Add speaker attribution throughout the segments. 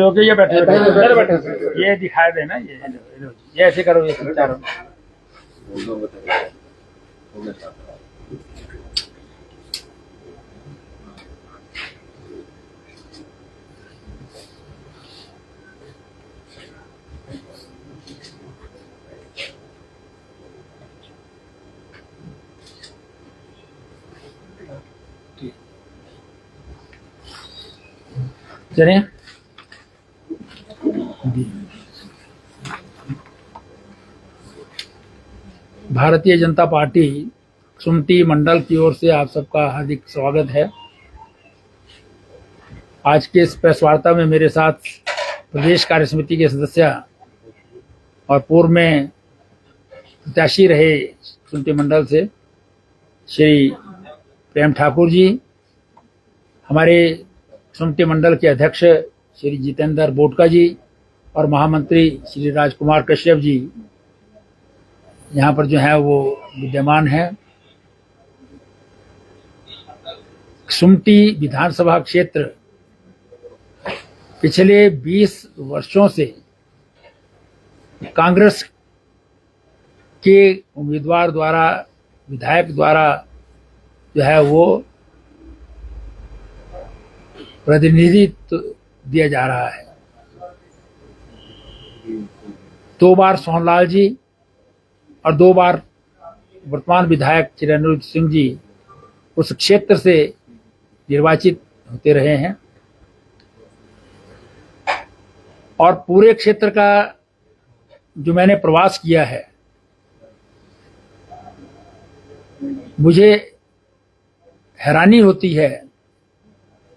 Speaker 1: Okay, ये बैठे ये दिखाई देना, ये ऐसे करो, ये चारों। चलिए, भारतीय जनता पार्टी सुमटी मंडल की ओर से आप सबका हार्दिक स्वागत है। आज के इस प्रेस वार्ता में मेरे साथ प्रदेश कार्य समिति के सदस्य और पूर्व में प्रत्याशी रहे सुमटी मंडल से श्री प्रेम ठाकुर जी, हमारे सुमटी मंडल के अध्यक्ष श्री जितेंद्र बोटका जी और महामंत्री श्री राजकुमार कश्यप जी यहाँ पर जो है वो विद्यमान है। सुमटी विधानसभा क्षेत्र पिछले 20 वर्षों से कांग्रेस के उम्मीदवार द्वारा, विधायक द्वारा जो है वो प्रतिनिधित्व दिया जा रहा है। 2 बार सोहनलाल जी और 2 बार वर्तमान विधायक श्री अनिरुद्ध सिंह जी उस क्षेत्र से निर्वाचित होते रहे हैं और पूरे क्षेत्र का जो मैंने प्रवास किया है, मुझे हैरानी होती है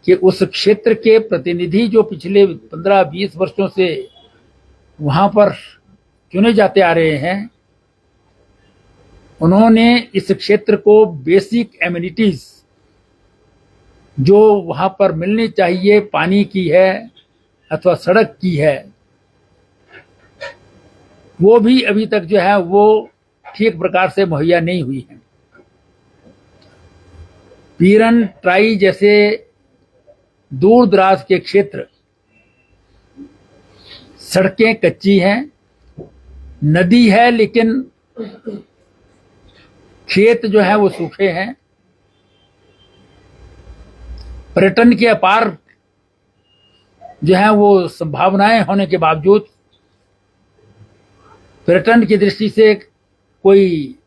Speaker 1: कि उस क्षेत्र के प्रतिनिधि जो पिछले 15-20 वर्षों से वहां पर चुने जाते आ रहे हैं, उन्होंने इस क्षेत्र को बेसिक एमिनिटीज जो वहां पर मिलनी चाहिए, पानी की है अथवा सड़क की है, वो भी अभी तक जो है वो ठीक प्रकार से मुहैया नहीं हुई है। पीरन ट्राई जैसे दूर दराज के क्षेत्र, सड़कें कच्ची हैं, नदी है लेकिन खेत जो है वो सूखे हैं। पर्यटन के अपार जो है वो संभावनाएं होने के बावजूद पर्यटन की दृष्टि से कोई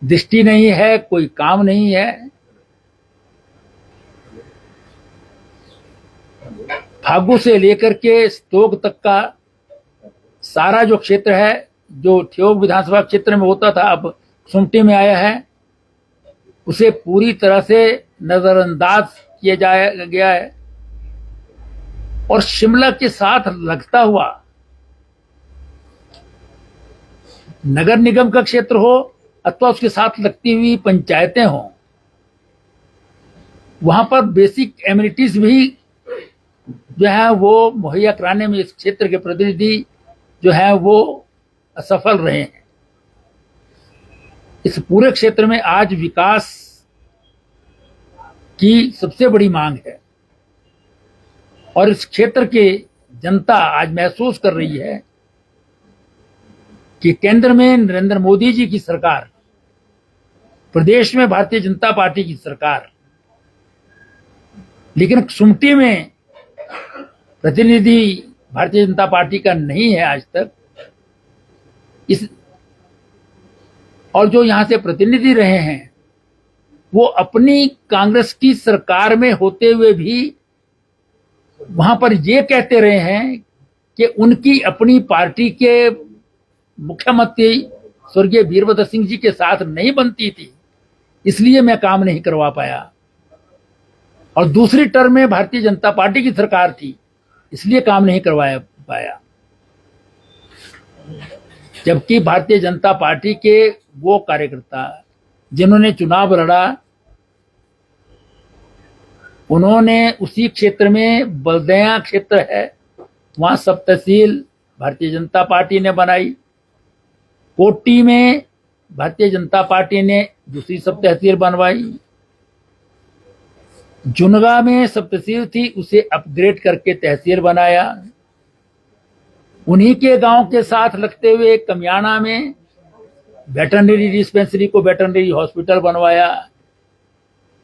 Speaker 1: दृष्टि नहीं है, कोई काम नहीं है। फागू से लेकर के स्तोक तक का सारा जो क्षेत्र है, जो ठियोग विधानसभा क्षेत्र में होता था, अब सुमटी में आया है, उसे पूरी तरह से नजरअंदाज किया गया है। और शिमला के साथ लगता हुआ नगर निगम का क्षेत्र हो अथवा उसके साथ लगती हुई पंचायतें हों, वहां पर बेसिक एमिनिटीज भी जो है वो मुहैया कराने में इस क्षेत्र के प्रतिनिधि जो है वो असफल रहे हैं। इस पूरे क्षेत्र में आज विकास की सबसे बड़ी मांग है और इस क्षेत्र के जनता आज महसूस कर रही है कि केंद्र में नरेंद्र मोदी जी की सरकार, प्रदेश में भारतीय जनता पार्टी की सरकार, लेकिन सुमटी में प्रतिनिधि भारतीय जनता पार्टी का नहीं है आज तक। इस और जो यहां से प्रतिनिधि रहे हैं वो अपनी कांग्रेस की सरकार में होते हुए भी वहां पर ये कहते रहे हैं कि उनकी अपनी पार्टी के मुख्यमंत्री स्वर्गीय वीरभद्र सिंह जी के साथ नहीं बनती थी, इसलिए मैं काम नहीं करवा पाया। और दूसरी टर्म में भारतीय जनता पार्टी की सरकार थी, इसलिए काम नहीं करवाया पाया। जबकि भारतीय जनता पार्टी के वो कार्यकर्ता जिन्होंने चुनाव लड़ा, उन्होंने उसी क्षेत्र में, बलदया क्षेत्र है, वहां सब तहसील भारतीय जनता पार्टी ने बनाई। कोट्टी में भारतीय जनता पार्टी ने दूसरी सब तहसील बनवाई। जुनगा में सब तहसील थी, उसे अपग्रेड करके तहसील बनाया। उन्हीं के गांव के साथ लगते हुए कमियाना में वेटरनरी डिस्पेंसरी को वेटरनरी हॉस्पिटल बनवाया।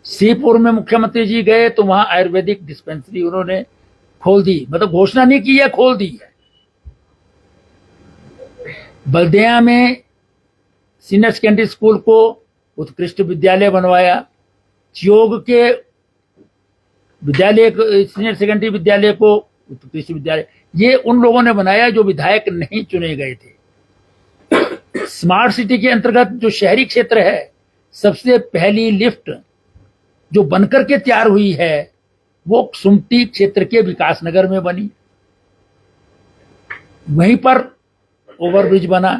Speaker 1: श्रीपुर में मुख्यमंत्री जी गए तो वहां आयुर्वेदिक डिस्पेंसरी उन्होंने खोल दी, मतलब घोषणा नहीं की है, खोल दी है। बल्दिया में सीनियर सेकेंडरी स्कूल को उत्कृष्ट विद्यालय बनवाया। योग के विद्यालय, सीनियर सेकेंडरी विद्यालय को उत्कृष्ट विद्यालय, ये उन लोगों ने बनाया जो विधायक नहीं चुने गए थे। स्मार्ट सिटी के अंतर्गत जो शहरी क्षेत्र है, सबसे पहली लिफ्ट जो बनकर के तैयार हुई है वो सुमटी क्षेत्र के विकासनगर में बनी। वहीं पर ओवरब्रिज बना।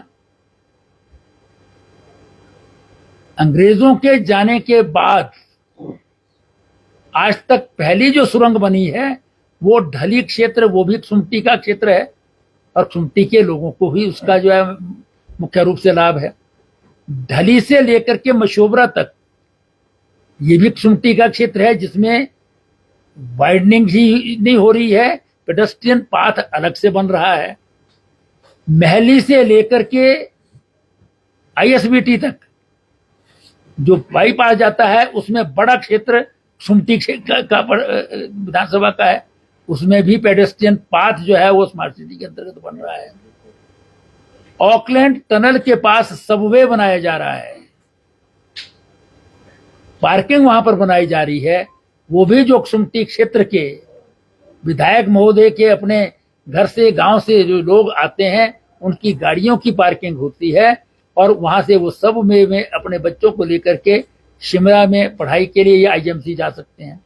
Speaker 1: अंग्रेजों के जाने के बाद आज तक पहली जो सुरंग बनी है वो ढली क्षेत्र, वो भी सुमटी का क्षेत्र है और सुमटी के लोगों को भी उसका जो है मुख्य रूप से लाभ है। ढली से लेकर के मशोबरा तक ये भी सुमटी का क्षेत्र है, जिसमें वाइडनिंग ही नहीं हो रही है, पेडेस्ट्रियन पाथ अलग से बन रहा है। महली से लेकर के आईएसबीटी तक जो बाईपास जाता है उसमें बड़ा क्षेत्र सुमटी का विधानसभा का है, उसमें भी पेडेस्ट्रियन पाथ जो है वो स्मार्ट सिटी के अंतर्गत बन रहा है। ऑकलैंड टनल के पास सबवे बनाया जा रहा है, पार्किंग वहां पर बनाई जा रही है। वो भी जो सुमटी क्षेत्र के विधायक महोदय के अपने घर से, गांव से जो लोग आते हैं उनकी गाड़ियों की पार्किंग होती है और वहां से वो सब में अपने बच्चों को लेकर के शिमला में पढ़ाई के लिए या आईएमसी जा सकते हैं।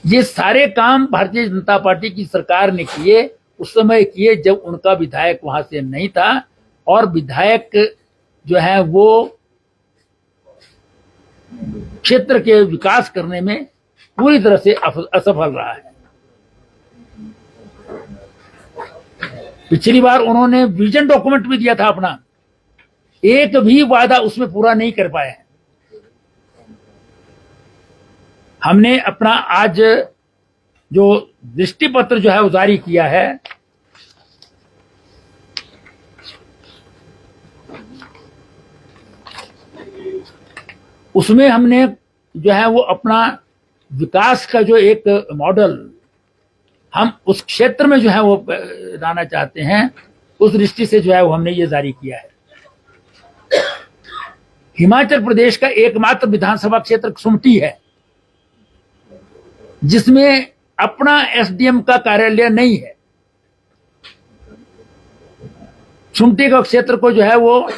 Speaker 1: ये सारे काम भारतीय जनता पार्टी की सरकार ने किए, उस समय किए जब उनका विधायक वहां से नहीं था और विधायक जो है वो क्षेत्र के विकास करने में पूरी तरह से असफल रहा है। पिछली बार उन्होंने विजन डॉक्यूमेंट भी दिया था अपना, एक भी वादा उसमें पूरा नहीं कर पाए। हमने अपना आज जो दृष्टि पत्र जो है वो जारी किया है, उसमें हमने जो है वो अपना विकास का जो एक मॉडल हम उस क्षेत्र में जो है वो लाना चाहते हैं, उस दृष्टि से जो है वो हमने ये जारी किया है। हिमाचल प्रदेश का एकमात्र विधानसभा क्षेत्र सुमटी है जिसमें अपना एसडीएम का कार्यालय नहीं है। सुमटी का क्षेत्र को जो है वो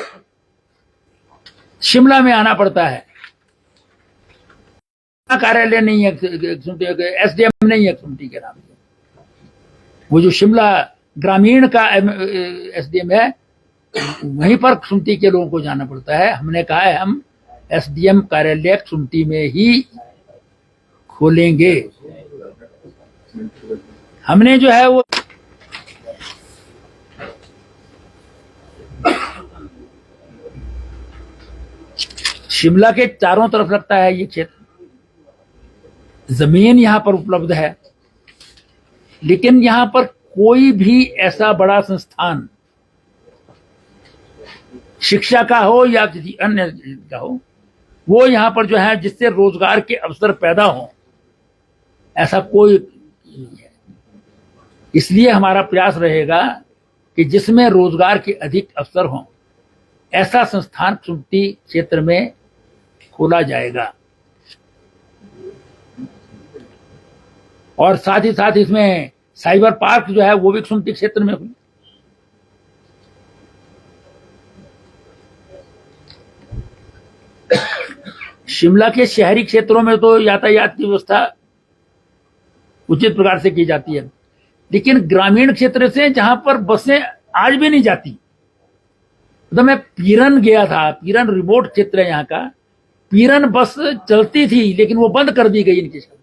Speaker 1: शिमला में आना पड़ता है, कार्यालय नहीं है, एसडीएम नहीं है सुमटी के नाम से। वो जो शिमला ग्रामीण का एसडीएम है वहीं पर सुमटी के लोगों को जाना पड़ता है। हमने कहा है हम एसडीएम कार्यालय सुमटी में ही खोलेंगे। हमने जो है वो शिमला के चारों तरफ लगता है ये क्षेत्र, जमीन यहां पर उपलब्ध है, लेकिन यहां पर कोई भी ऐसा बड़ा संस्थान शिक्षा का हो या किसी अन्य का हो, वो यहां पर जो है जिससे रोजगार के अवसर पैदा हो, ऐसा कोई नहीं है। इसलिए हमारा प्रयास रहेगा कि जिसमें रोजगार के अधिक अवसर हों, ऐसा संस्थान सुमटी क्षेत्र में खोला जाएगा। और साथ ही साथ इसमें साइबर पार्क जो है वो भी सुमटी क्षेत्र में हुई। शिमला के शहरी क्षेत्रों में तो यातायात की व्यवस्था उचित प्रकार से की जाती है, लेकिन ग्रामीण क्षेत्र से जहां पर बसें आज भी नहीं जाती, तो मैं पीरन गया था, पीरन रिमोट क्षेत्र है यहाँ का, पीरन बस चलती थी लेकिन वो बंद कर दी गई इनके साथ,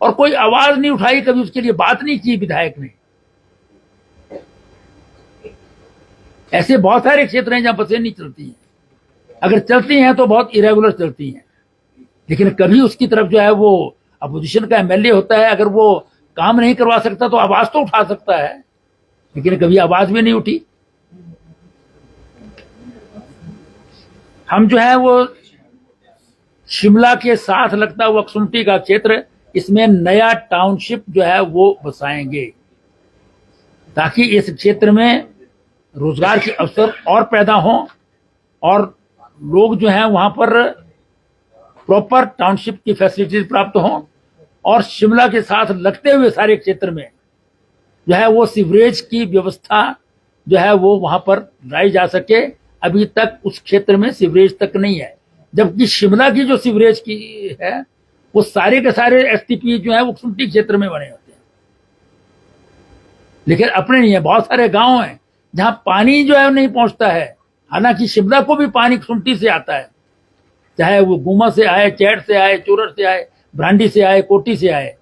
Speaker 1: और कोई आवाज नहीं उठाई, कभी उसके लिए बात नहीं की विधायक ने। ऐसे बहुत सारे क्षेत्र हैं जहां बसें नहीं चलती हैं, अगर चलती हैं तो बहुत इरेगुलर चलती हैं। लेकिन कभी उसकी तरफ जो है वो अपोजिशन का एमएलए होता है, अगर वो काम नहीं करवा सकता तो आवाज तो उठा सकता है, लेकिन कभी आवाज भी नहीं उठी। हम जो है वो शिमला के साथ लगता हुआ कसुम्पटी का क्षेत्र, इसमें नया टाउनशिप जो है वो बसाएंगे, ताकि इस क्षेत्र में रोजगार के अवसर और पैदा हों और लोग जो है वहां पर प्रॉपर टाउनशिप की फैसिलिटीज प्राप्त हों, और शिमला के साथ लगते हुए सारे क्षेत्र में जो है वो सीवरेज की व्यवस्था जो है वो वहां पर लाई जा सके। अभी तक उस क्षेत्र में सीवरेज तक नहीं है, जबकि शिमला की जो सीवरेज की है वो सारे के सारे एसटीपी जो है वो कसुम्पटी क्षेत्र में बने होते हैं, लेकिन अपने नहीं है। बहुत सारे गांव हैं जहां पानी जो है नहीं पहुंचता है, हालांकि शिमला को भी पानी कसुम्पटी से आता है, चाहे वो गुमा से आए, चैट से आए, चोरर से आए, ब्रांडी से आए, कोटी से आए,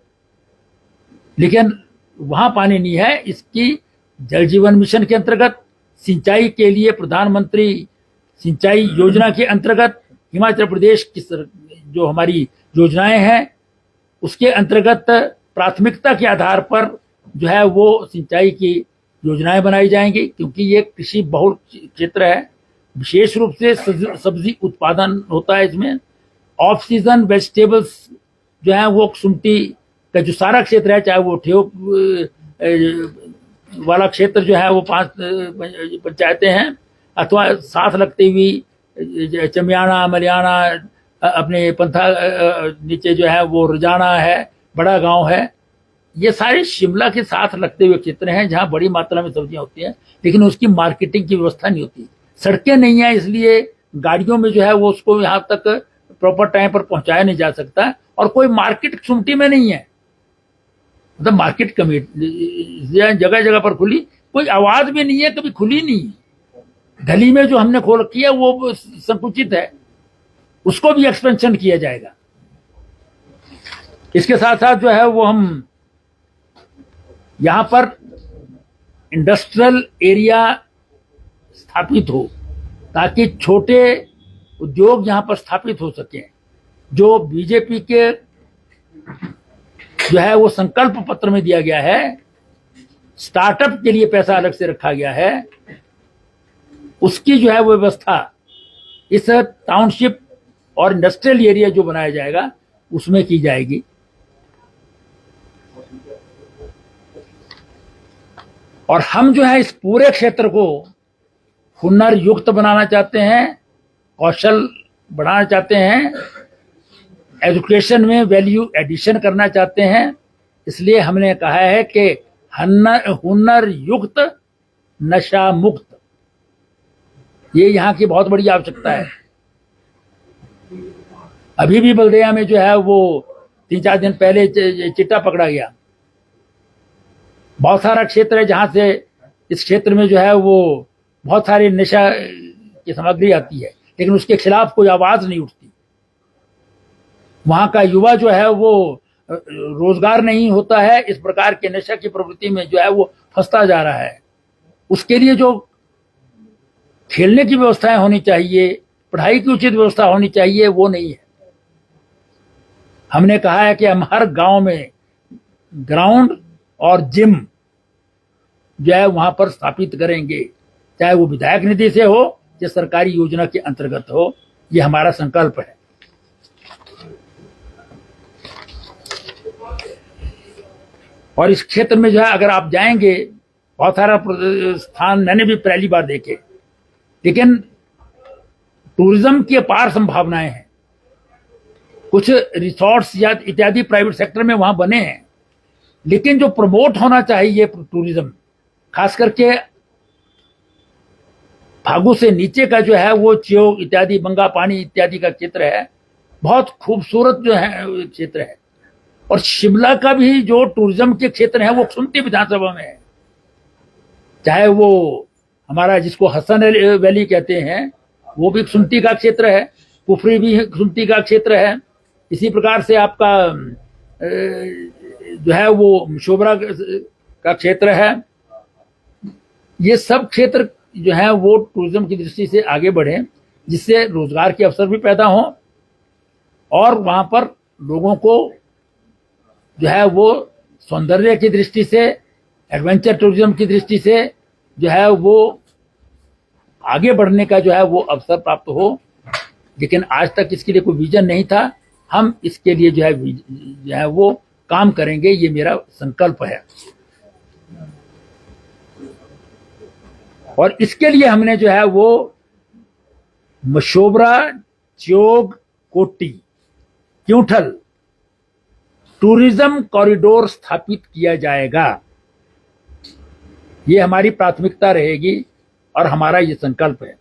Speaker 1: लेकिन वहां पानी नहीं है। इसकी जल जीवन मिशन के अंतर्गत सिंचाई के लिए प्रधानमंत्री सिंचाई योजना के अंतर्गत हिमाचल प्रदेश की जो हमारी योजनाएं हैं उसके अंतर्गत प्राथमिकता के आधार पर जो है वो सिंचाई की योजनाएं बनाई जाएंगी, क्योंकि ये कृषि बहुल क्षेत्र है। विशेष रूप से सब्जी उत्पादन होता है इसमें। ऑफ सीजन वेजिटेबल्स जो है वो कसुम्पटी का जो सारा क्षेत्र है, चाहे वो ठेव वाला क्षेत्र जो है वो 5 पंचायतें हैं, अथवा साथ लगती हुई चमियाना, मलियाना, अपने पंथा नीचे जो है वो रजाना है, बड़ा गांव है, ये सारे शिमला के साथ लगते हुए क्षेत्र हैं जहां बड़ी मात्रा में सब्जियां होती हैं, लेकिन उसकी मार्केटिंग की व्यवस्था नहीं होती। सड़कें नहीं है, इसलिए गाड़ियों में जो है वो उसको यहाँ तक प्रॉपर टाइम पर पहुंचाया नहीं जा सकता, और कोई मार्केट कसुम्पटी में नहीं है। मतलब मार्केट कमेटी जगह जगह पर खुली, कोई आवाज भी नहीं है, कभी खुली नहीं। गली में जो हमने खोल किया वो संकुचित है, उसको भी एक्सपेंशन किया जाएगा। इसके साथ साथ जो है वो हम यहां पर इंडस्ट्रियल एरिया स्थापित हो, ताकि छोटे उद्योग यहां पर स्थापित हो सके। जो बीजेपी के जो है वो संकल्प पत्र में दिया गया है, स्टार्टअप के लिए पैसा अलग से रखा गया है, उसकी जो है वो व्यवस्था इस टाउनशिप और इंडस्ट्रियल एरिया जो बनाया जाएगा उसमें की जाएगी। और हम जो है इस पूरे क्षेत्र को हुनर युक्त बनाना चाहते हैं, कौशल बढ़ाना चाहते हैं, एजुकेशन में वैल्यू एडिशन करना चाहते हैं। इसलिए हमने कहा है कि हुनर युक्त नशा मुक्त, ये यहाँ की बहुत बड़ी आवश्यकता है। अभी भी बल्दिया में जो है वो 3-4 दिन पहले चिट्टा पकड़ा गया। बहुत सारा क्षेत्र है जहां से इस क्षेत्र में जो है वो बहुत सारी नशा की सामग्री आती है, लेकिन उसके खिलाफ कोई आवाज नहीं उठती। वहां का युवा जो है वो रोजगार नहीं होता है, इस प्रकार के नशा की प्रवृत्ति में जो है वो फंसता जा रहा है। उसके लिए जो खेलने की व्यवस्थाएं होनी चाहिए, पढ़ाई की उचित व्यवस्था होनी चाहिए, वो नहीं है। हमने कहा है कि हम हर गांव में ग्राउंड और जिम जो है वहां पर स्थापित करेंगे, चाहे वो विधायक निधि से हो या सरकारी योजना के अंतर्गत हो। ये हमारा संकल्प है। और इस क्षेत्र में जो है अगर आप जाएंगे, बहुत सारा स्थान मैंने भी पहली बार देखे, लेकिन टूरिज्म की अपार संभावनाएं हैं। कुछ रिसोर्ट्स या इत्यादि प्राइवेट सेक्टर में वहां बने हैं, लेकिन जो प्रमोट होना चाहिए टूरिज्म, खास करके फागू से नीचे का जो है वो चियोग इत्यादि, बंगा पानी इत्यादि का क्षेत्र है, बहुत खूबसूरत जो है क्षेत्र है। और शिमला का भी जो टूरिज्म के क्षेत्र है वो कसुम्पटी विधानसभा में है, चाहे वो हमारा जिसको हसन वैली कहते हैं वो भी कसुम्पटी का क्षेत्र है, कुफरी भी कसुम्पटी का क्षेत्र है। इसी प्रकार से आपका जो है वो मशोबरा का क्षेत्र है। ये सब क्षेत्र जो है वो टूरिज्म की दृष्टि से आगे बढ़े, जिससे रोजगार के अवसर भी पैदा हों और वहां पर लोगों को जो है वो सौंदर्य की दृष्टि से, एडवेंचर टूरिज्म की दृष्टि से जो है वो आगे बढ़ने का जो है वो अवसर प्राप्त हो। लेकिन आज तक इसके लिए कोई विजन नहीं था। हम इसके लिए जो है वो काम करेंगे, ये मेरा संकल्प है। और इसके लिए हमने जो है वो मशोबरा, च्योग, कोटी, क्यूंठल टूरिज्म कॉरिडोर स्थापित किया जाएगा। ये हमारी प्राथमिकता रहेगी और हमारा ये संकल्प है।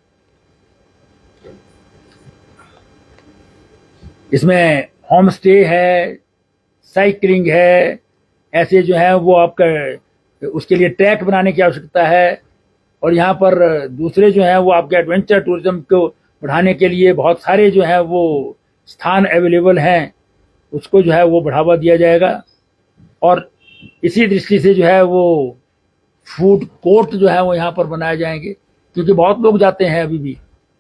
Speaker 1: इसमें होम स्टे है, साइकिलिंग है, ऐसे जो है वो आपका उसके लिए ट्रैक बनाने की आवश्यकता है। और यहाँ पर दूसरे जो है वो आपके एडवेंचर टूरिज्म को बढ़ाने के लिए बहुत सारे जो है वो स्थान अवेलेबल हैं, उसको जो है वो बढ़ावा दिया जाएगा। और इसी दृष्टि से जो है वो फूड कोर्ट जो है वो यहाँ पर बनाए जाएंगे, क्योंकि बहुत लोग जाते हैं अभी भी।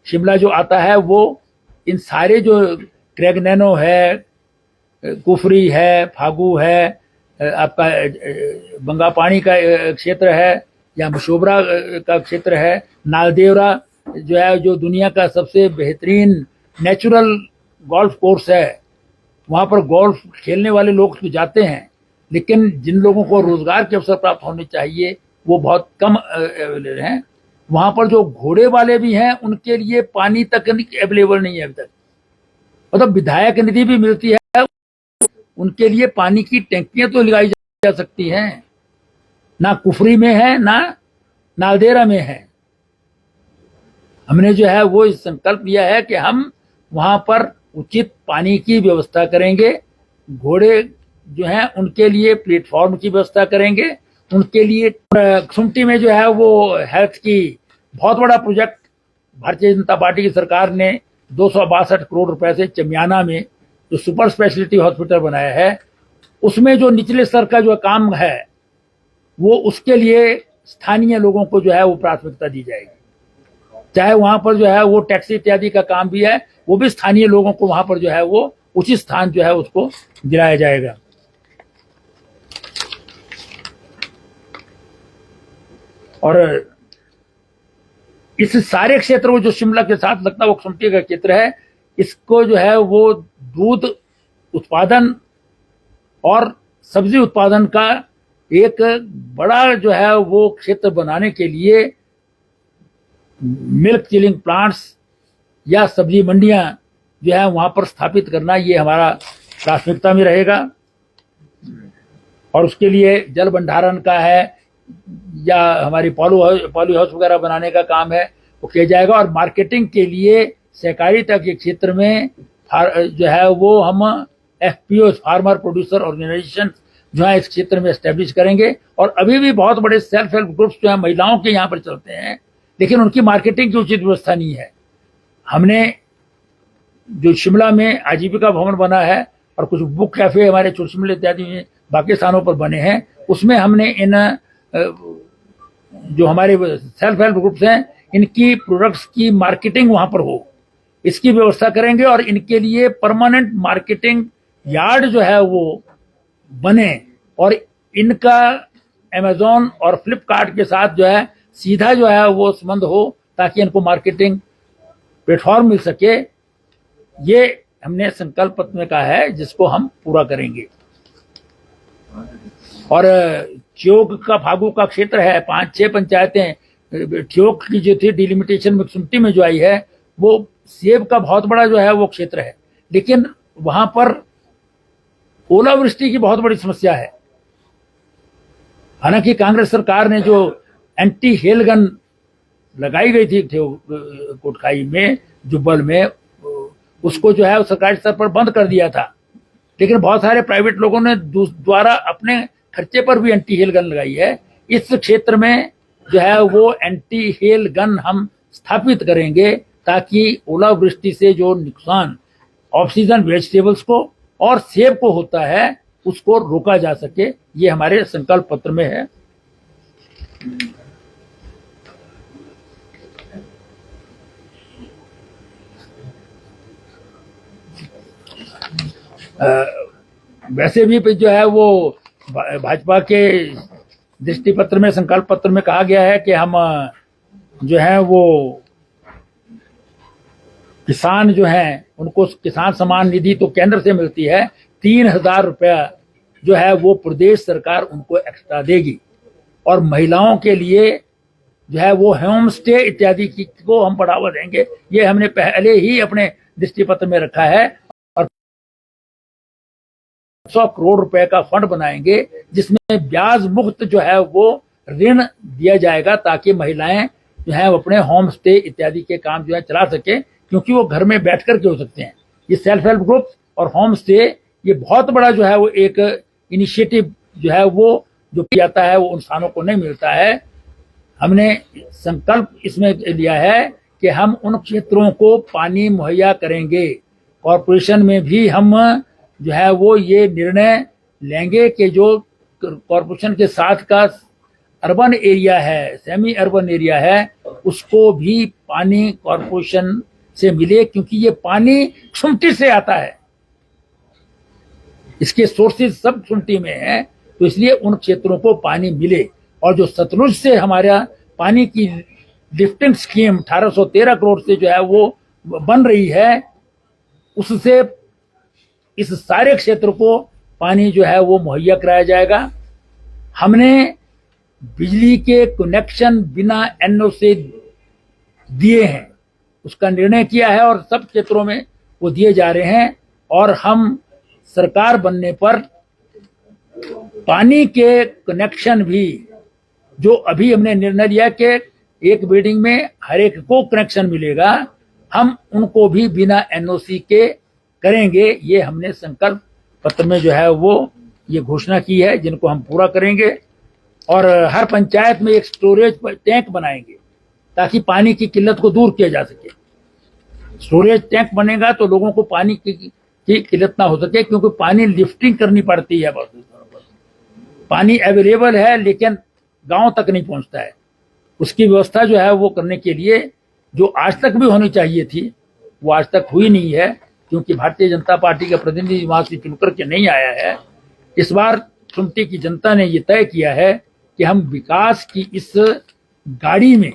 Speaker 1: शिमला जो आता है वो इन सारे जो क्रैगनैनो है, कुफरी है, फागू है, आपका बंगापानी का क्षेत्र है, या मशोबरा का क्षेत्र है, नालदेवरा जो है जो दुनिया का सबसे बेहतरीन नेचुरल गोल्फ कोर्स है। वहां पर गोल्फ खेलने वाले लोग तो जाते हैं, लेकिन जिन लोगों को रोजगार के अवसर प्राप्त होने चाहिए वो बहुत कम अवेलेबल हैं। वहां पर जो घोड़े वाले भी हैं उनके लिए पानी तक अवेलेबल नहीं है अभी तक। मतलब विधायक निधि भी मिलती है, उनके लिए पानी की टैंकियां तो लगाई जा सकती हैं, ना कुफरी में है ना नालदेरा में है। हमने जो है वो इस संकल्प लिया है कि हम वहां पर उचित पानी की व्यवस्था करेंगे, घोड़े जो हैं उनके लिए प्लेटफॉर्म की व्यवस्था करेंगे, उनके लिए सुमटी में जो है वो हेल्थ की बहुत बड़ा प्रोजेक्ट भारतीय जनता पार्टी की सरकार ने 262 करोड़ रुपए से चमियाना में जो सुपर स्पेशलिटी हॉस्पिटल बनाया है, उसमें जो निचले स्तर का जो काम है वो उसके लिए स्थानीय लोगों को जो है वो प्राथमिकता दी जाएगी। चाहे वहां पर जो है वो टैक्सी इत्यादि का काम भी है, वो भी स्थानीय लोगों को वहां पर जो है वो उचित स्थान जो है उसको दिलाया जाएगा। और इस सारे क्षेत्र को जो शिमला के साथ लगता है वो सुमटी का क्षेत्र है, इसको जो है वो दूध उत्पादन और सब्जी उत्पादन का एक बड़ा जो है वो क्षेत्र बनाने के लिए मिल्क चिलिंग प्लांट्स या सब्जी मंडियां जो है वहां पर स्थापित करना, ये हमारा प्राथमिकता में रहेगा। और उसके लिए जल भंडारण का है या हमारी पॉली हाउस वगैरह बनाने का काम है वो किया जाएगा। और मार्केटिंग के लिए सहकारिता के क्षेत्र में जो है वो हम एफपीओ, फार्मर प्रोड्यूसर ऑर्गेनाइजेशन जो है इस क्षेत्र में एस्टेब्लिश करेंगे। और अभी भी बहुत बड़े सेल्फ हेल्प ग्रुप्स जो है महिलाओं के यहाँ पर चलते हैं, लेकिन उनकी मार्केटिंग की उचित व्यवस्था नहीं है। हमने जो शिमला में आजीविका भवन बना है और कुछ बुक कैफे हमारे चुरशिमले इत्यादि में बाकी स्थानों पर बने हैं, उसमें हमने इन जो हमारे सेल्फ हेल्प ग्रुप्स हैं इनकी प्रोडक्ट्स की मार्केटिंग वहां पर हो, इसकी व्यवस्था करेंगे। और इनके लिए परमानेंट मार्केटिंग यार्ड जो है वो बने और इनका अमेजोन और फ्लिपकार्ट के साथ जो है सीधा जो है वो संबंध हो, ताकि इनको मार्केटिंग प्लेटफॉर्म मिल सके। ये हमने संकल्प पत्र में कहा है, जिसको हम पूरा करेंगे। और ठियोग का फागू का क्षेत्र है, 5-6 पंचायतें ठियोग की जो थी डिलिमिटेशन में सुमटी में जो आई है, वो सेब का बहुत बड़ा जो है वो क्षेत्र है, लेकिन वहां पर ओलावृष्टि की बहुत बड़ी समस्या है। हालांकि कांग्रेस सरकार ने जो एंटी हेल गन लगाई गई थी कोटखाई में, जुब्बल में, उसको जो है सरकारी स्तर पर बंद कर दिया था। लेकिन बहुत सारे प्राइवेट लोगों ने द्वारा अपने खर्चे पर भी एंटी हेल गन लगाई है। इस क्षेत्र में जो है वो एंटी हेल गन हम स्थापित करेंगे, ताकि ओलावृष्टि से जो नुकसान ऑफ सीजन वेजिटेबल्स को और सेब को होता है उसको रोका जा सके। ये हमारे संकल्प पत्र में है। वैसे भी जो है वो भाजपा के दृष्टि पत्र में, संकल्प पत्र में कहा गया है कि हम जो है वो किसान जो हैं उनको किसान सम्मान निधि तो केंद्र से मिलती है, 3,000 रुपया जो है वो प्रदेश सरकार उनको एक्स्ट्रा देगी। और महिलाओं के लिए जो है वो होम स्टे इत्यादि की को हम बढ़ावा देंगे। ये हमने पहले ही अपने दृष्टि पत्र में रखा है। और 100 करोड़ रुपए का फंड बनाएंगे जिसमें ब्याज मुक्त जो है वो ऋण दिया जाएगा, ताकि महिलाएं जो है अपने होम स्टे इत्यादि के काम जो है चला सके, क्योंकि वो घर में बैठ कर के हो सकते हैं। ये सेल्फ हेल्प ग्रुप और होम स्टे ये बहुत बड़ा जो है वो एक इनिशिएटिव जो है वो जो किया जाता है वो इंसानों को नहीं मिलता है। हमने संकल्प इसमें लिया है कि हम उन क्षेत्रों को पानी मुहैया करेंगे। कॉरपोरेशन में भी हम जो है वो ये निर्णय लेंगे कि जो कॉरपोरेशन के साथ का अर्बन एरिया है, सेमी अर्बन एरिया है, उसको भी पानी कॉरपोरेशन से मिले, क्योंकि ये पानी सुमटी से आता है, इसके सोर्सेज सब सुमटी में है, तो इसलिए उन क्षेत्रों को पानी मिले। और जो सतलुज से हमारा पानी की लिफ्टिंग स्कीम 1813 करोड़ से जो है वो बन रही है, उससे इस सारे क्षेत्र को पानी जो है वो मुहैया कराया जाएगा। हमने बिजली के कनेक्शन बिना एनओ से दिए हैं, उसका निर्णय किया है और सब क्षेत्रों में वो दिए जा रहे हैं। और हम सरकार बनने पर पानी के कनेक्शन भी जो अभी हमने निर्णय लिया कि एक बिल्डिंग में हर एक को कनेक्शन मिलेगा, हम उनको भी बिना एनओसी के करेंगे। ये हमने संकल्प पत्र में जो है वो ये घोषणा की है, जिनको हम पूरा करेंगे। और हर पंचायत में एक स्टोरेज टैंक बनाएंगे ताकि पानी की किल्लत को दूर किया जा सके। स्टोरेज टैंक बनेगा तो लोगों को पानी की किल्लत ना हो सके, क्योंकि पानी लिफ्टिंग करनी पड़ती है। बहुत पानी अवेलेबल है लेकिन गांव तक नहीं पहुंचता है। उसकी व्यवस्था जो है वो करने के लिए जो आज तक भी होनी चाहिए थी वो आज तक हुई नहीं है, क्योंकि भारतीय जनता पार्टी का प्रतिनिधि वहां से चुनकर के नहीं आया है। इस बार सुमटी की जनता ने ये तय किया है कि हम विकास की इस गाड़ी में,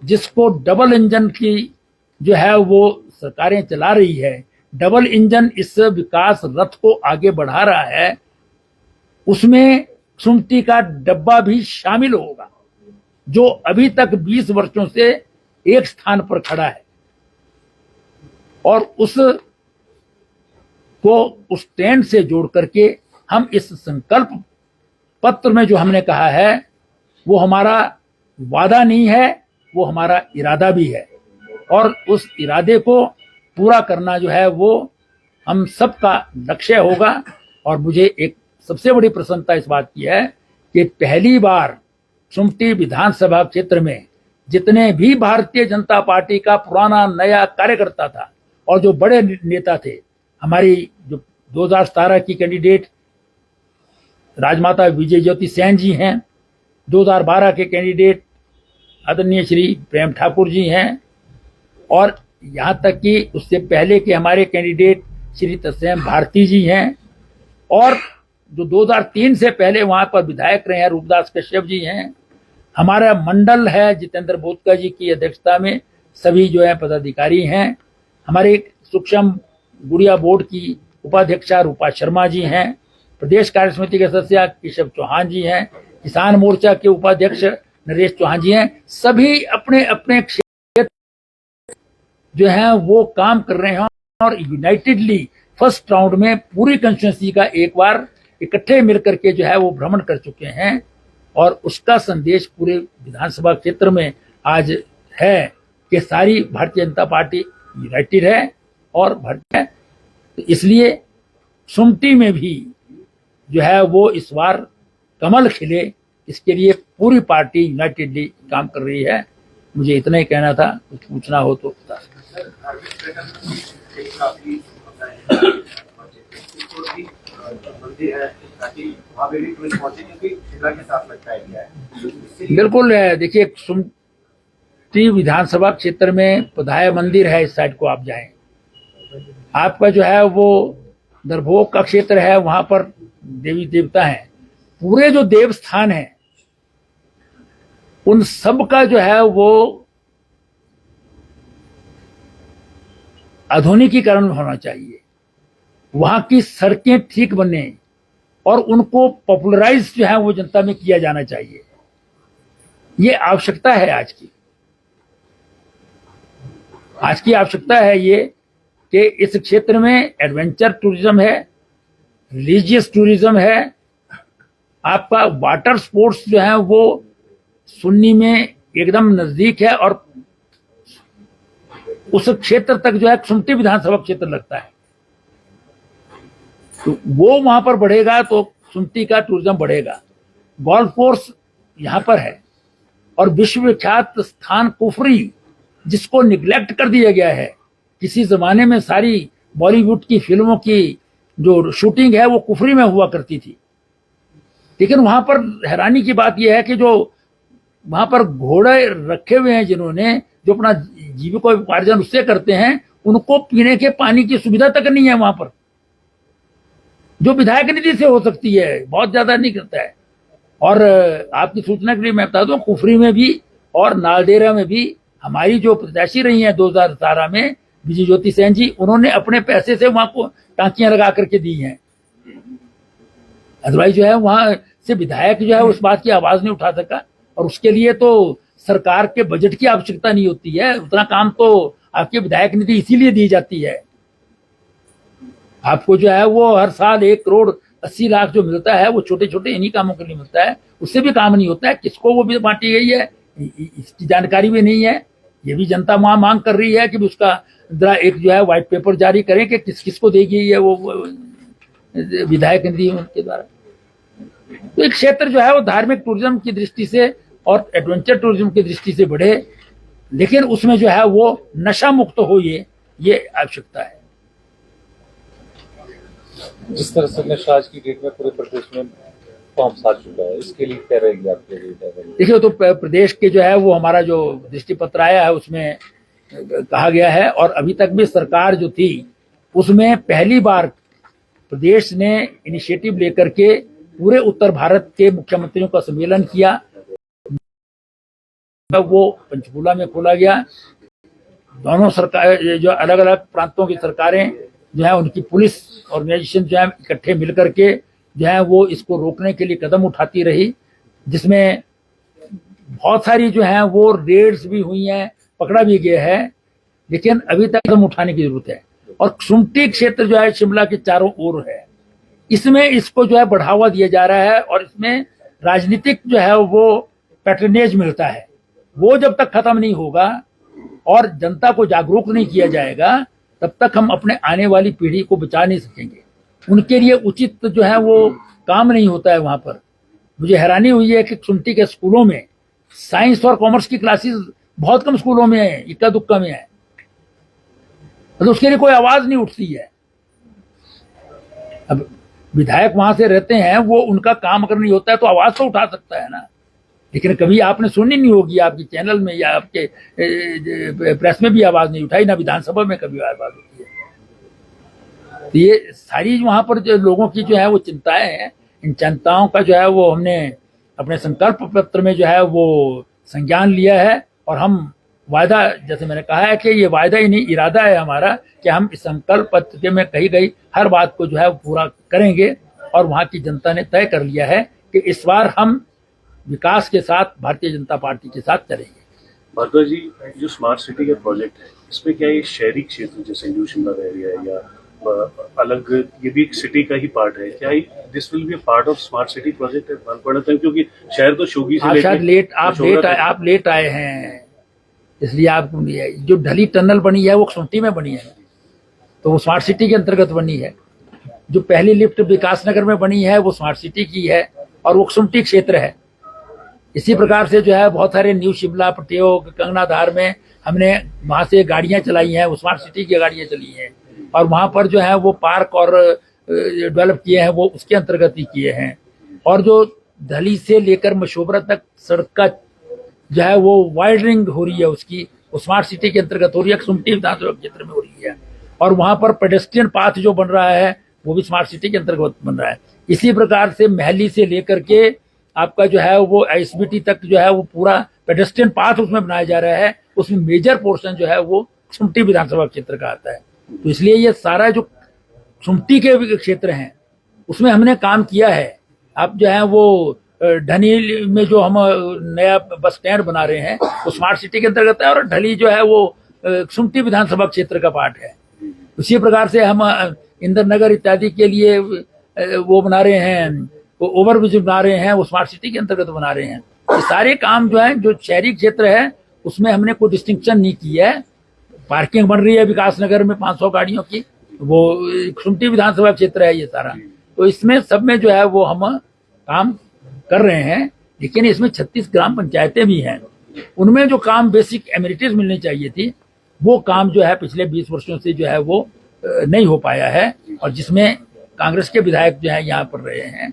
Speaker 1: जिसको डबल इंजन की जो है वो सरकारें चला रही है, डबल इंजन इस विकास रथ को आगे बढ़ा रहा है, उसमें सुमटी का डब्बा भी शामिल होगा, जो अभी तक 20 वर्षों से एक स्थान पर खड़ा है। और उस ट्रेंड से जोड़ करके हम इस संकल्प पत्र में जो हमने कहा है वो हमारा वादा नहीं है, वो हमारा इरादा भी है। और उस इरादे को पूरा करना जो है वो हम सबका लक्ष्य होगा। और मुझे एक सबसे बड़ी प्रसन्नता इस बात की है कि पहली बार सुमटी विधानसभा क्षेत्र में जितने भी भारतीय जनता पार्टी का पुराना नया कार्यकर्ता था और जो बड़े नेता थे, हमारी जो 2017 की कैंडिडेट राजमाता विजय ज्योति सेन जी हैं, 2012 के कैंडिडेट आदरणीय श्री प्रेम ठाकुर जी हैं, और यहाँ तक कि उससे पहले के हमारे कैंडिडेट श्री तस्सेम भारती जी हैं, और जो 2003 से पहले वहां पर विधायक रहे हैं रूपदास कश्यप जी हैं। हमारा मंडल है जितेंद्र बोधका जी की अध्यक्षता में, सभी जो है पदाधिकारी हैं। हमारे सूक्ष्म गुड़िया बोर्ड की उपाध्यक्षा रूपा शर्मा जी हैं। प्रदेश कार्य समिति के सदस्य केशव चौहान जी हैं। किसान मोर्चा के उपाध्यक्ष नरेश चौहान जी हैं। सभी अपने अपने क्षेत्र जो है वो काम कर रहे हैं और यूनाइटेडली फर्स्ट राउंड में पूरी कंस्टिट्यूंसी का एक बार इकट्ठे मिलकर के जो है वो भ्रमण कर चुके हैं। और उसका संदेश पूरे विधानसभा क्षेत्र में आज है कि सारी भारतीय जनता पार्टी यूनाइटेड है और भारतीय है। तो इसलिए सुमटी में भी जो है वो इस बार कमल खिले, इसके लिए पूरी पार्टी यूनाइटेडली काम कर रही है। मुझे इतना ही कहना था, कुछ पूछना हो तो बता बिल्कुल। देखिए, सुमटी विधानसभा क्षेत्र में पधाया मंदिर है, इस साइड को आप जाएं, आपका जो है वो दरभोग का क्षेत्र है, वहां पर देवी देवता हैं। पूरे जो देव स्थान है उन सब का जो है वो आधुनिकीकरण होना चाहिए। वहां की सड़कें ठीक बने और उनको पॉपुलराइज जो है वो जनता में किया जाना चाहिए। ये आवश्यकता है आज की आवश्यकता है ये कि इस क्षेत्र में एडवेंचर टूरिज्म है, रिलीजियस टूरिज्म है, आपका वाटर स्पोर्ट्स जो है वो सुन्नी में एकदम नजदीक है और उस क्षेत्र तक जो है सुमटी विधानसभा क्षेत्र लगता है, तो वो वहां पर बढ़ेगा तो सुमटी का टूरिज्म बढ़ेगा। गोल्फ कोर्स यहां पर है और विश्वविख्यात स्थान कुफरी, जिसको निग्लेक्ट कर दिया गया है। किसी जमाने में सारी बॉलीवुड की फिल्मों की जो शूटिंग है वो कुफरी में हुआ करती थी, लेकिन वहां पर हैरानी की बात यह है कि जो वहां पर घोड़े रखे हुए हैं जिन्होंने, जो अपना जीविकोपार्जन उससे करते हैं, उनको पीने के पानी की सुविधा तक नहीं है वहां पर, जो विधायक निधि से हो सकती है, बहुत ज्यादा नहीं करता है। और आपकी सूचना के लिए मैं बता दूं, कुफरी में भी और नालडेरा में भी हमारी जो प्रत्याशी रही हैं 2017 में विजय ज्योति सेन जी, उन्होंने अपने पैसे से वहां को टांकियां लगा करके दी हैं। अदरवाइज जो है वहां से विधायक जो है उस बात की आवाज नहीं उठा सका, और उसके लिए तो सरकार के बजट की आवश्यकता नहीं होती है। उतना काम तो आपके विधायक निधि इसीलिए दी जाती है। आपको जो है वो हर साल 1 करोड़ 80 लाख जो मिलता है वो छोटे छोटे इन्हीं कामों के लिए मिलता है, उससे भी काम नहीं होता है। किसको वो भी बांटी गई है इसकी जानकारी भी नहीं है। ये भी जनता वहां मांग कर रही है कि उसका एक जो है व्हाइट पेपर जारी करें कि किस किस को देगी ये वो विधायक निधि उनके द्वारा। तो एक क्षेत्र जो है वो धार्मिक टूरिज्म की दृष्टि से और एडवेंचर टूरिज्म की दृष्टि से बढ़े, लेकिन उसमें जो है वो नशा मुक्त हो, ये आवश्यकता है।
Speaker 2: जिस तरह से नशा आज की डेट में पूरे प्रदेश में फॉर्म आ चुका है, इसके लिए क्या रहेगी आपके लिए?
Speaker 1: देखिए, तो प्रदेश के जो है वो हमारा जो दृष्टि पत्र आया है उसमें कहा गया है, और अभी तक भी सरकार जो थी उसमें पहली बार प्रदेश ने इनिशिएटिव लेकर के पूरे उत्तर भारत के मुख्यमंत्रियों का सम्मेलन किया। वो पंचकूला में खोला गया। दोनों सरकार जो अलग अलग प्रांतों की सरकारें जो है उनकी पुलिस ऑर्गेनाइजेशन जो है इकट्ठे मिलकर के जो है वो इसको रोकने के लिए कदम उठाती रही, जिसमें बहुत सारी जो है वो रेड्स भी हुई हैं, पकड़ा भी गया है, लेकिन अभी तक कदम उठाने की जरूरत है। और सुमटी क्षेत्र जो है शिमला के चारों ओर है, इसमें इसको जो है बढ़ावा दिया जा रहा है और इसमें राजनीतिक जो है वो पैटर्नेज मिलता है। वो जब तक खत्म नहीं होगा और जनता को जागरूक नहीं किया जाएगा तब तक हम अपने आने वाली पीढ़ी को बचा नहीं सकेंगे। उनके लिए उचित जो है वो काम नहीं होता है वहां पर। मुझे हैरानी हुई है कि सुमटी के स्कूलों में साइंस और कॉमर्स की क्लासेस बहुत कम स्कूलों में है, इक्का दुक्का में है, तो उसके लिए कोई आवाज नहीं उठती है। अब विधायक वहां से रहते हैं, वो उनका काम अगर नहीं होता है तो आवाज तो उठा सकता है ना, लेकिन कभी आपने सुनी नहीं होगी, आपके चैनल में या आपके प्रेस में भी आवाज नहीं उठाई, ना विधानसभा में कभी आवाज होती है। तो ये सारी वहां पर जो लोगों की जो है वो चिंताएं हैं, इन चिंताओं का जो है वो हमने अपने संकल्प पत्र में जो है वो संज्ञान लिया है, और हम वायदा, जैसे मैंने कहा है कि ये वायदा ही नहीं इरादा है हमारा कि हम इस संकल्प पत्र में कही गई हर बात को जो है पूरा करेंगे। और वहां की जनता ने तय कर लिया है कि इस बार हम विकास के साथ भारतीय जनता पार्टी के साथ चलेंगे।
Speaker 3: भारद्वाज जी, जो स्मार्ट सिटी का प्रोजेक्ट है इसमें क्या ये शहरी क्षेत्र जैसे न्यू शिमला एरिया है या अलग, ये भी एक सिटी का ही पार्ट है, क्या this will be a part of smart city project है बालपड़ा तक? क्योंकि शहर तो शोगी से
Speaker 1: आप लेट आए हैं, इसलिए आपको नहीं है। जो ढली टनल बनी है वो सुमटी में बनी है, तो वो स्मार्ट सिटी के अंतर्गत बनी है। जो पहली लिफ्ट विकास नगर में बनी है वो स्मार्ट सिटी की है और वो सुमटी क्षेत्र है। इसी प्रकार से जो है बहुत सारे न्यू शिमला, प्रत्योग, कंगनाधार में हमने वहां से गाड़ियां चलाई हैं, वो स्मार्ट सिटी की गाड़ियां चली हैं, और वहां पर जो है वो पार्क और डेवलप किए हैं, वो उसके अंतर्गत ही किए हैं। और जो दहली से लेकर मशोबरा तक सड़क का जो है वो वाइडनिंग हो रही है, उसकी वो स्मार्ट सिटी के अंतर्गत हो रही है, सुमटी विधानसभा क्षेत्र में हो रही है। और वहां पर पेडेस्ट्रियन पाथ जो बन रहा है वो भी स्मार्ट सिटी के अंतर्गत बन रहा है। इसी प्रकार से महली से लेकर के आपका जो है वो एसबीटी तक जो है वो पूरा पेडेस्ट्रियन पाथ उसमें बनाया जा रहा है। उसमें मेजर पोर्शन जो है वो सुमटी विधानसभा क्षेत्र का आता है। तो इसलिए ये सारा जो सुमटी के क्षेत्र हैं उसमें हमने काम किया है। अब जो है वो ढली में जो हम नया बस स्टैंड बना रहे हैं वो स्मार्ट सिटी के अंतर्गत है, और ढली जो है वो सुमटी विधानसभा क्षेत्र का पार्ट है। उसी प्रकार से हम इंदिरा नगर इत्यादि के लिए वो बना रहे हैं, वो ओवरब्रिज बना रहे हैं, वो स्मार्ट सिटी के अंतर्गत बना रहे हैं। ये सारे काम जो है जो शहरी क्षेत्र है उसमें हमने कोई डिस्टिंक्शन नहीं किया है। पार्किंग बन रही है विकास नगर में 500 गाड़ियों की, वो सुमटी विधानसभा क्षेत्र है ये सारा। तो इसमें सब में जो है वो हम काम कर रहे हैं। लेकिन इसमें 36 ग्राम पंचायतें भी हैं, उनमें जो काम बेसिक एमिनिटीज मिलनी चाहिए थी वो काम जो है पिछले 20 वर्षों से जो है वो नहीं हो पाया है, और जिसमें कांग्रेस के विधायक जो है यहाँ पर रहे हैं।